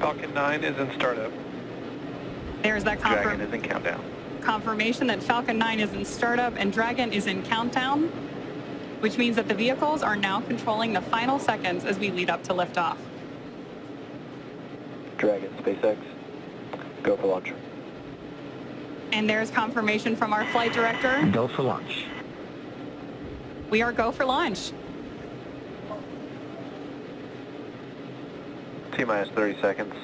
Falcon 9 is in startup. There's that Dragon is in countdown. confirmation that Falcon 9 is in startup and Dragon is in countdown, which means that the vehicles are now controlling the final seconds as we lead up to liftoff. Dragon, SpaceX, go for launch. And there's confirmation from our flight director. Go for launch. We are go for launch. T-minus 30 seconds.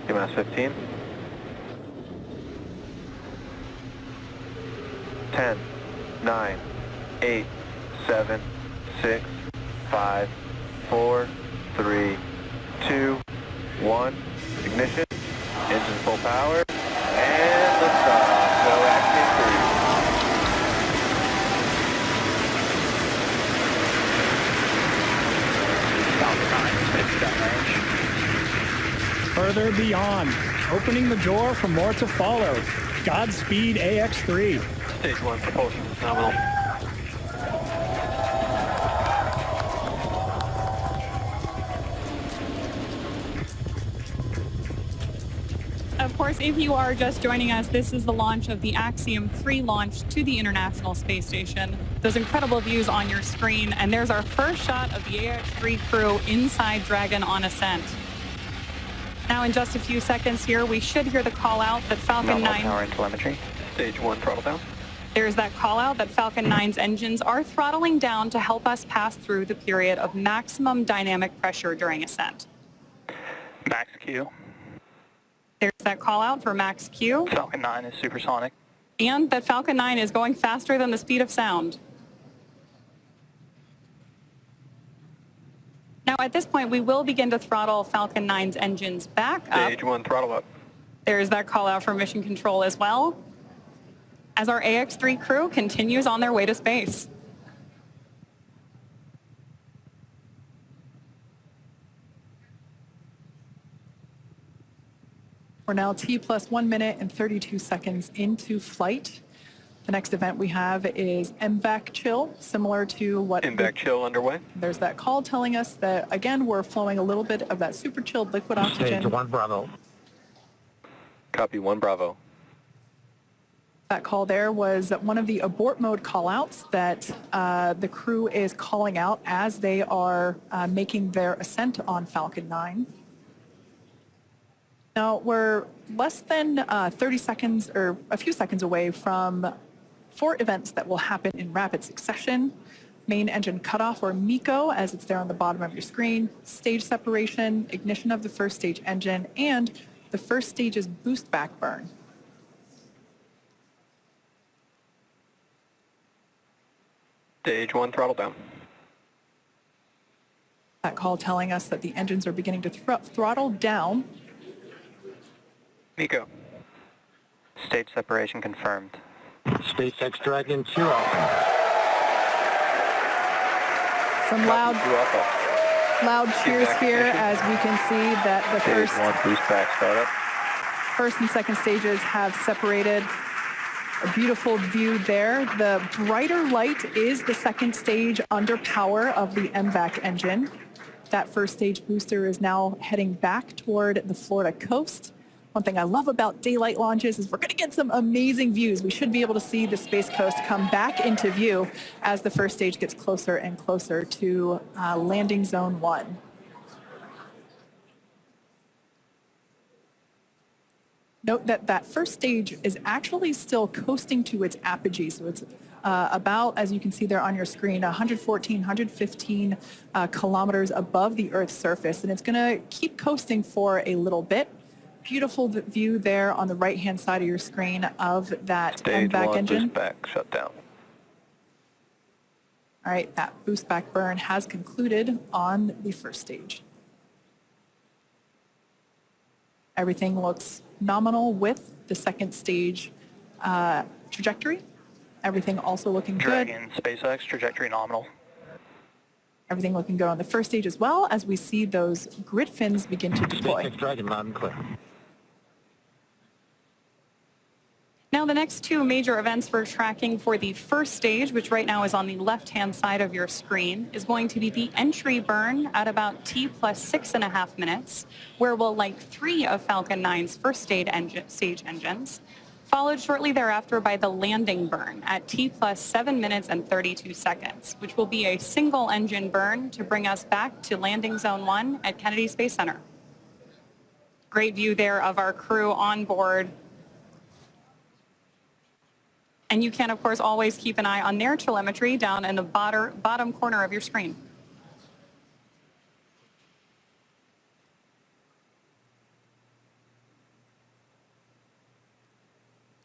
T-minus 15. 10, 9, 8, 7, 6, 5, 4, 3, 2, 1. Ignition. Engine full power. And liftoff. Go active 3. Further beyond, opening the door for more to follow. Godspeed AX3. Stage 1 propulsion is nominal. Of course, if you are just joining us, this is the launch of the Axiom 3 launch to the International Space Station. Those incredible views on your screen, and there's our first shot of the AX3 crew inside Dragon on ascent. Now in just a few seconds here, we should hear the call out that Falcon 9... power and telemetry. Stage 1 throttle down. There's that call out that Falcon 9's engines are throttling down to help us pass through the period of maximum dynamic pressure during ascent. Max Q. There's that call out for Max Q. Falcon 9 is supersonic. And that Falcon 9 is going faster than the speed of sound. Now at this point, we will begin to throttle Falcon 9's engines back up. Stage 1 throttle up. There's that call out for mission control as well, as our AX3 crew continues on their way to space. We're now T+1 minute and 32 seconds into flight. The next event we have is MVAC chill, similar to what... MVAC chill underway. There's that call telling us that, again, we're flowing a little bit of that super chilled liquid oxygen. Stage 1 Bravo. Copy 1 Bravo. That call there was one of the abort mode call-outs that the crew is calling out as they are making their ascent on Falcon 9. Now, we're less than 30 seconds or a few seconds away from 4 events that will happen in rapid succession. Main engine cutoff, or MECO, as it's there on the bottom of your screen, stage separation, ignition of the first stage engine, and the first stage's boost back burn. Stage 1 throttle down. That call telling us that the engines are beginning to throttle down. MECO. Stage separation confirmed. SpaceX Dragon 2 Alpha. Some loud cheers here as we can see that the Stage 1 boost back startup. first and second stages have separated. A beautiful view there. The brighter light is the second stage under power of the MVAC engine. That first stage booster is now heading back toward the Florida coast. One thing I love about daylight launches is we're going to get some amazing views. We should be able to see the Space Coast come back into view as the first stage gets closer and closer to landing zone 1. Note that that first stage is actually still coasting to its apogee. So it's about, as you can see there on your screen, 114, 115 kilometers above the Earth's surface. And it's going to keep coasting for a little bit. Beautiful view there on the right-hand side of your screen of that MVAC engine. Boost back shut down. All right, that boost back burn has concluded on the first stage. Everything looks nominal with the second stage trajectory. Everything also looking good. Dragon, SpaceX, trajectory nominal. Everything looking good on the first stage as well as we see those grid fins begin to deploy. SpaceX Dragon loud and clear. Now, the next two major events we're tracking for the first stage, which right now is on the left-hand side of your screen, is going to be the entry burn at about T plus 6.5 minutes, where we'll light 3 of Falcon 9's first stage engines, followed shortly thereafter by the landing burn at T plus 7 minutes and 32 seconds, which will be a single engine burn to bring us back to landing zone 1 at Kennedy Space Center. Great view there of our crew on board. And you can, of course, always keep an eye on their telemetry down in the bottom corner of your screen.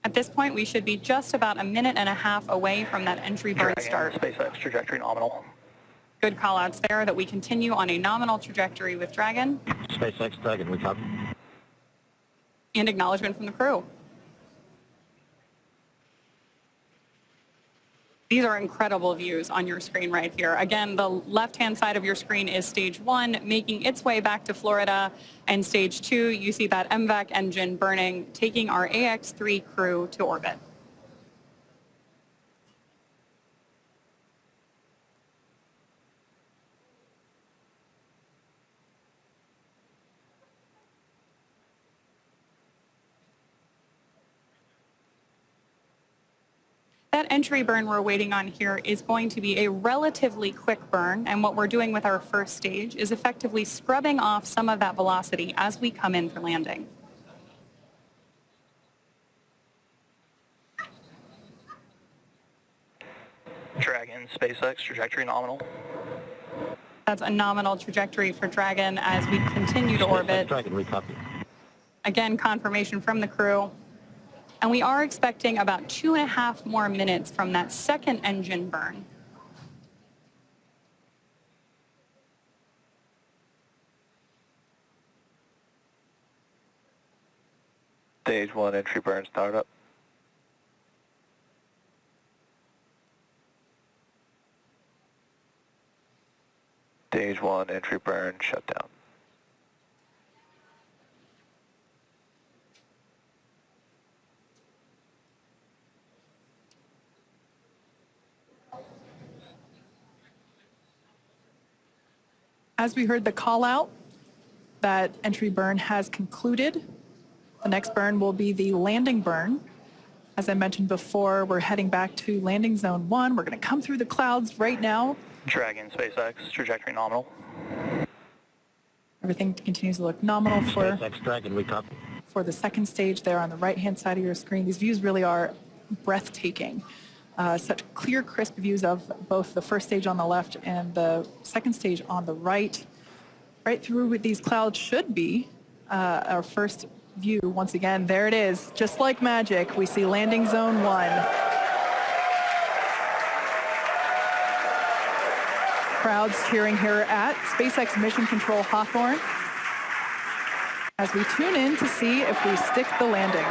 At this point, we should be just about 1.5 minutes away from that entry burn start. SpaceX trajectory nominal. Good call-outs there that we continue on a nominal trajectory with Dragon. SpaceX Dragon, we copy. And acknowledgement from the crew. These are incredible views on your screen right here. Again, the left-hand side of your screen is stage 1, making its way back to Florida. And stage 2, you see that MVAC engine burning, taking our AX-3 crew to orbit. That entry burn we're waiting on here is going to be a relatively quick burn, and what we're doing with our first stage is effectively scrubbing off some of that velocity as we come in for landing. Dragon, SpaceX trajectory nominal. That's a nominal trajectory for Dragon as we continue to orbit. Dragon, we copy. Again, confirmation from the crew. And we are expecting about 2.5 more minutes from that second engine burn. Stage 1 entry burn startup. Stage 1 entry burn shutdown. As we heard the call out, that entry burn has concluded. The next burn will be the landing burn. As I mentioned before, we're heading back to landing zone 1. We're going to come through the clouds right now. Dragon, SpaceX trajectory nominal. Everything continues to look nominal for SpaceX Dragon, we copy. the second stage there on the right-hand side of your screen. These views really are breathtaking. Such clear, crisp views of both the first stage on the left and the second stage on the right. Right through with these clouds should be our first view. Once again, there it is. Just like magic, we see landing zone 1. Crowds cheering here at SpaceX Mission Control Hawthorne as we tune in to see if we stick the landing.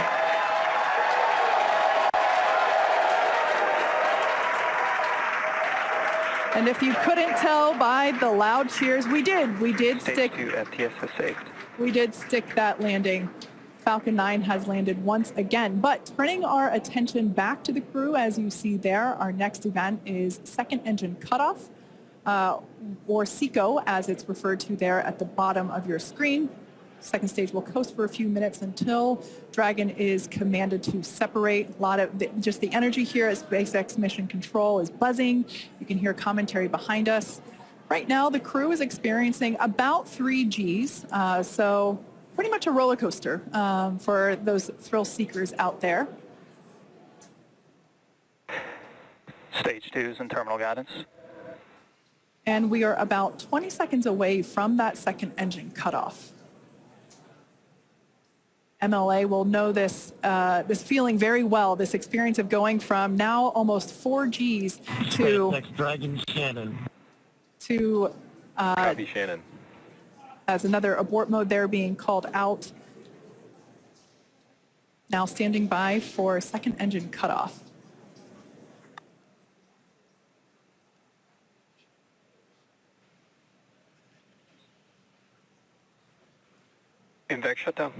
And if you couldn't tell by the loud cheers, we did Stage 2 FTS is saved. We did stick that landing. Falcon 9 has landed once again. But turning our attention back to the crew, as you see there, our next event is second engine cutoff, or SECO, as it's referred to there at the bottom of your screen. Second stage will coast for a few minutes until Dragon is commanded to separate. A lot of just the energy here at SpaceX Mission Control is buzzing. You can hear commentary behind us. Right now, the crew is experiencing about 3 Gs, so pretty much a roller coaster for those thrill seekers out there. Stage 2 is in terminal guidance. And we are about 20 seconds away from that second engine cutoff. MLA will know this feeling very well, this experience of going from now almost 4 Gs to SpaceX Dragon Shannon. Copy, Shannon. As another abort mode there being called out. Now standing by for second engine cutoff. MVAC shutdown.